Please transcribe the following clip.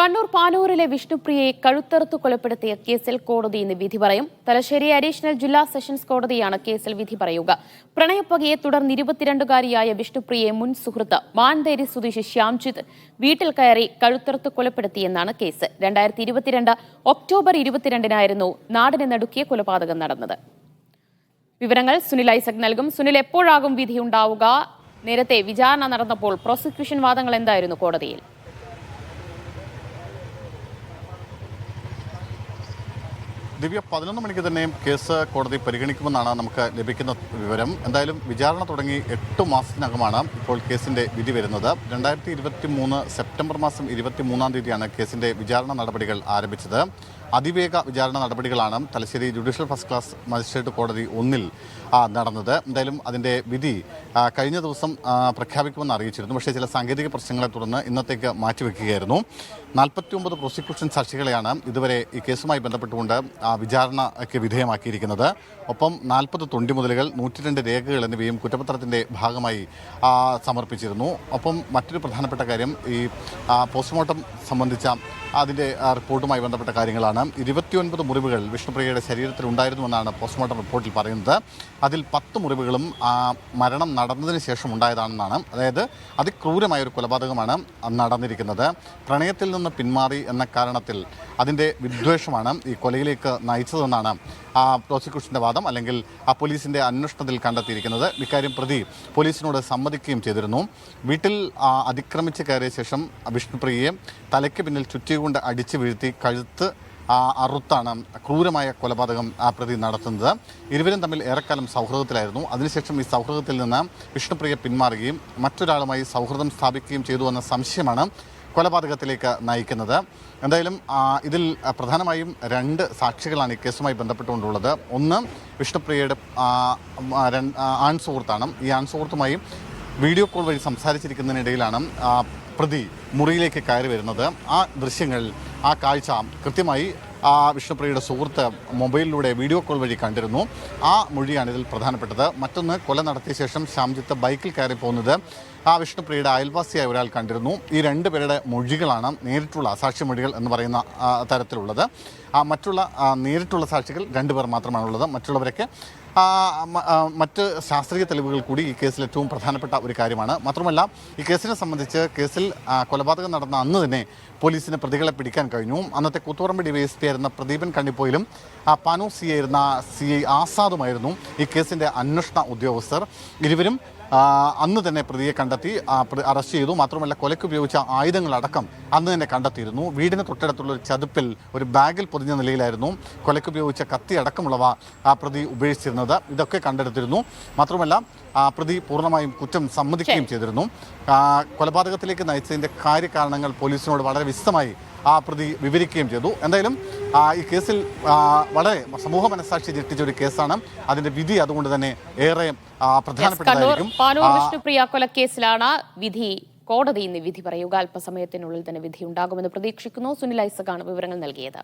കണ്ണൂർ പാനൂരിലെ വിഷ്ണുപ്രിയയെ കഴുത്തറുത്തു കൊലപ്പെടുത്തിയ കേസിൽ കോടതി ഇന്ന് വിധി പറയും. തലശ്ശേരി അഡീഷണൽ ജില്ലാ സെഷൻസ് കോടതിയാണ് കേസിൽ വിധി പറയുക. പ്രണയപ്പകയെ തുടർന്ന് 22-കാരിയായ വിഷ്ണുപ്രിയയെ മുൻ സുഹൃത്ത് മാൻതേരി സ്വദേശി ശ്യാംജിത്ത് വീട്ടിൽ കയറി കഴുത്തറുത്തു കൊലപ്പെടുത്തിയെന്നാണ് കേസ്. 2022 ഒക്ടോബർ 22-നായിരുന്നു നാടിനെ നടുക്കിയ കൊലപാതകം നടന്നത്. വിവരങ്ങൾ സുനിൽ ഐസക് നൽകും. സുനിൽ, എപ്പോഴാകും വിധിയുണ്ടാവുക? നേരത്തെ വിചാരണ നടന്നപ്പോൾ പ്രോസിക്യൂഷൻ വാദങ്ങൾ എന്തായിരുന്നു കോടതിയിൽ? ദിവ്യ, 11 മണിക്ക് തന്നെ കേസ് കോടതി പരിഗണിക്കുമെന്നാണ് നമുക്ക് ലഭിക്കുന്ന വിവരം. എന്തായാലും വിചാരണ തുടങ്ങി 8 മാസത്തിനകമാണ് ഇപ്പോൾ കേസിന്റെ വിധി വരുന്നത്. 2023 സെപ്റ്റംബർ മാസം 23-ാം തീയതിയാണ് കേസിന്റെ വിചാരണ നടപടികൾ ആരംഭിച്ചത്. അതിവേഗ വിചാരണ നടപടികളാണ് Thalassery judicial first class magistrate കോടതി 1-ൽ നടന്നത്. എന്തായാലും അതിൻ്റെ വിധി കഴിഞ്ഞ ദിവസം പ്രഖ്യാപിക്കുമെന്ന് അറിയിച്ചിരുന്നു. പക്ഷേ ചില സാങ്കേതിക പ്രശ്നങ്ങളെ തുടർന്ന് ഇന്നത്തേക്ക് മാറ്റിവെക്കുകയായിരുന്നു. 49 പ്രോസിക്യൂഷൻ സാക്ഷികളെയാണ് ഇതുവരെ ഈ കേസുമായി ബന്ധപ്പെട്ടുകൊണ്ട് വിചാരണയ്ക്ക് വിധേയമാക്കിയിരിക്കുന്നത്. ഒപ്പം 40 തൊണ്ടിമുതലുകൾ, 102 രേഖകൾ എന്നിവയും കുറ്റപത്രത്തിൻ്റെ ഭാഗമായി സമർപ്പിച്ചിരുന്നു. ഒപ്പം മറ്റൊരു പ്രധാനപ്പെട്ട കാര്യം, ഈ പോസ്റ്റ്മോർട്ടം സംബന്ധിച്ച അതിൻ്റെ റിപ്പോർട്ടുമായി ബന്ധപ്പെട്ട കാര്യങ്ങളാണ്. 29 മുറിവുകൾ വിഷ്ണുപ്രിയയുടെ ശരീരത്തിൽ ഉണ്ടായിരുന്നുവെന്നാണ് പോസ്റ്റ്മോർട്ടം റിപ്പോർട്ടിൽ പറയുന്നത്. അതിൽ 10 മുറിവുകളും മരണം നടന്നതിന് ശേഷം ഉണ്ടായതാണെന്നാണ്. അതായത് അതിക്രൂരമായ ഒരു കൊലപാതകമാണ് നടന്നിരിക്കുന്നത്. പ്രണയത്തിൽ നിന്ന് പിന്മാറി എന്ന കാരണത്തിൽ അതിൻ്റെ വിദ്വേഷമാണ് ഈ കൊലയിലേക്ക് നയിച്ചതെന്നാണ് പ്രോസിക്യൂഷൻ്റെ വാദം, അല്ലെങ്കിൽ പോലീസിൻ്റെ അന്വേഷണത്തിൽ കണ്ടെത്തിയിരിക്കുന്നത്. ഇക്കാര്യം പ്രതി പോലീസിനോട് സമ്മതിക്കുകയും ചെയ്തിരുന്നു. വീട്ടിൽ അതിക്രമിച്ച് കയറിയ ശേഷം വിഷ്ണുപ്രിയയെ തലയ്ക്ക് പിന്നിൽ ചുറ്റികൊണ്ട് അടിച്ചു വീഴ്ത്തി കഴുത്ത് അറുത്താണ് ക്രൂരമായ കൊലപാതകം പ്രതി നടത്തുന്നത്. ഇരുവരും തമ്മിൽ ഏറെക്കാലം സൗഹൃദത്തിലായിരുന്നു. അതിനുശേഷം ഈ സൗഹൃദത്തിൽ നിന്ന് വിഷ്ണുപ്രിയ പിന്മാറുകയും മറ്റൊരാളുമായി സൗഹൃദം സ്ഥാപിക്കുകയും ചെയ്തു എന്ന സംശയമാണ് കൊലപാതകത്തിലേക്ക് നയിക്കുന്നത്. എന്തായാലും ഇതിൽ പ്രധാനമായും 2 സാക്ഷികളാണ് ഈ കേസുമായി ബന്ധപ്പെട്ടുകൊണ്ടുള്ളത്. ഒന്ന് വിഷ്ണുപ്രിയയുടെ ആൺ സുഹൃത്താണ്. ഈ ആൺ സുഹൃത്തുമായി വീഡിയോ കോൾ വഴി സംസാരിച്ചിരിക്കുന്നതിനിടയിലാണ് പ്രതി മുറിയിലേക്ക് കയറി വരുന്നത്. ആ ദൃശ്യങ്ങൾ, ആ കാഴ്ച കൃത്യമായി വിഷ്ണുപ്രിയയുടെ സുഹൃത്ത് മൊബൈലിലൂടെ വീഡിയോ കോൾ വഴി കണ്ടിരുന്നു. ആ മൊഴിയാണ് ഇതിൽ പ്രധാനപ്പെട്ടത്. മറ്റൊന്ന്, കൊല നടത്തിയ ശേഷം ശ്യാംജിത്ത് ബൈക്കിൽ കയറി പോകുന്നത് വിഷ്ണുപ്രിയയുടെ അയൽവാസിയായ ഒരാൾ കണ്ടിരുന്നു. ഈ 2 പേരുടെ മൊഴികളാണ് നേരിട്ടുള്ള സാക്ഷിമൊഴികൾ എന്ന് പറയുന്ന തരത്തിലുള്ളത്. മറ്റുള്ള നേരിട്ടുള്ള സാക്ഷികൾ 2 പേർ മാത്രമാണുള്ളത്. മറ്റുള്ളവരൊക്കെ മറ്റ് ശാസ്ത്രീയ തെളിവുകൾ കൂടി ഈ കേസിൽ ഏറ്റവും പ്രധാനപ്പെട്ട ഒരു കാര്യമാണ്. മാത്രമല്ല, ഈ കേസിനെ സംബന്ധിച്ച് കേസിൽ കൊലപാതകം നടന്ന അന്ന് തന്നെ പോലീസിന് പ്രതികളെ പിടിക്കാൻ കഴിഞ്ഞു. അന്നത്തെ കൂത്തുപറമ്പ് DYSP ആയിരുന്ന പ്രദീപൻ കണ്ണിപ്പോയിലും പാനൂർ CI ആസാദുമായിരുന്നു ഈ കേസിൻ്റെ അന്വേഷണ ഉദ്യോഗസ്ഥർ. ഇരുവരും അന്ന് തന്നെ പ്രതിയെ കണ്ടെത്തി അറസ്റ്റ് ചെയ്തു. മാത്രമല്ല, കൊലയ്ക്ക് ഉപയോഗിച്ച ആയുധങ്ങളടക്കം അന്ന് തന്നെ കണ്ടെത്തിയിരുന്നു. വീടിന് തൊട്ടടുത്തുള്ള ഒരു ചതുപ്പിൽ ഒരു ബാഗിൽ പൊതിഞ്ഞ നിലയിലായിരുന്നു കൊലയ്ക്ക് ഉപയോഗിച്ച കത്തി അടക്കമുള്ളവ പ്രതി ഉപയോഗിച്ചിരുന്നത്. ഇതൊക്കെ കണ്ടെടുത്തിരുന്നു. മാത്രമല്ല, പ്രതി പൂർണ്ണമായും കുറ്റം സമ്മതിക്കുകയും ചെയ്തിരുന്നു. കൊലപാതകത്തിലേക്ക് നയിച്ചതിൻ്റെ കാര്യകാരണങ്ങൾ പോലീസിനോട് വളരെ വിശദമായി പ്രതി വിവരിക്കുകയും ചെയ്തു. എന്തായാലും ഈ കേസിൽ വളരെ സമൂഹ മനസ്സാക്ഷി ഞെട്ടിച്ച ഒരു കേസാണ്. അതിന്റെ വിധി അതുകൊണ്ട് തന്നെ ഏറെ പ്രധാനപ്പെട്ടതായിരിക്കും. പാനൂർ വിഷ്ണുപ്രിയ കൊലക്കേസിലാണ് വിധി. കോടതി ഇന്ന് വിധി പറയുക. അല്പസമയത്തിനുള്ളിൽ തന്നെ വിധി ഉണ്ടാകുമെന്ന് പ്രതീക്ഷിക്കുന്നു. സുനിൽ ഐസകാണ് വിവരങ്ങൾ നൽകിയത്.